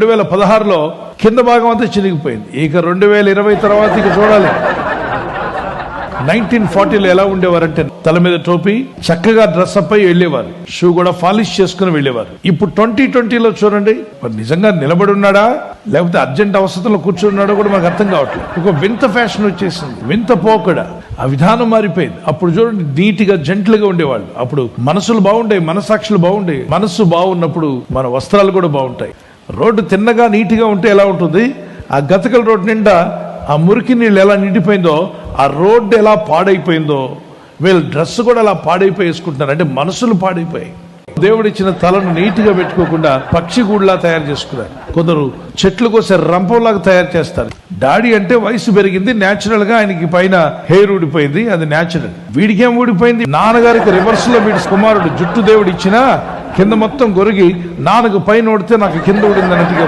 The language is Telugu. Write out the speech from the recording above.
2016లో కింద భాగం అంతా చినిగిపోయింది. ఇక 2020 తర్వాత ఇక చూడాలి. 1940లో ఎలా ఉండేవారంటే తల మీద టోపీ, చక్కగా డ్రెస్ అప్ అయి వెళ్ళేవారు, షూ కూడా పాలిష్ చేసుకుని వెళ్ళేవారు. ఇప్పుడు 2020లో చూడండి, మరి నిజంగా నిలబడి ఉన్నాడా లేకపోతే అర్జెంట్ అవసరంలో కూర్చున్నాడో కూడా మనకు అర్థం కావట్లేదు. ఒక వింత ఫ్యాషన్ వచ్చేసింది, వింత పోకడ, ఆ విధానం మారిపోయింది. అప్పుడు చూడండి నీట్గా జెంట్లుగా ఉండేవాళ్ళు. అప్పుడు మనసులు బాగుండేవి, మనసాక్షులు బాగుండేవి. మనస్సు బాగున్నప్పుడు మన వస్త్రాలు కూడా బాగుంటాయి. రోడ్డు తిన్నగా నీట్గా ఉంటే ఎలా ఉంటుంది, ఆ గతకల రోడ్డు నిండా ఆ మురికి నీళ్ళు ఎలా నిండిపోయిందో, ఆ రోడ్డు ఎలా పాడైపోయిందో, వీళ్ళ డ్రెస్ కూడా అలా పాడైపోయి వేసుకుంటున్నారు. అంటే మనసులు పాడైపోయాయి. దేవుడిచ్చిన తలను నీట్గా పెట్టుకోకుండా పక్షి గూడులా తయారు చేసుకున్నారు. కొందరు చెట్లు కోసే రంపంలాగా తయారు చేస్తారు. డాడీ అంటే వయసు పెరిగింది, న్యాచురల్ గా ఆయనకి పైన హెయిర్ ఊడిపోయింది, అది న్యాచురల్. వీడికేం ఊడిపోయింది, నాన్నగారికి రివర్స్ లో వీడి కుమారుడు జుట్టు దేవుడు ఇచ్చినా కింద మొత్తం గొరిగి నాన్నకు పైన ఊడితే నాకు కింద ఊడింది అన్నట్టుగా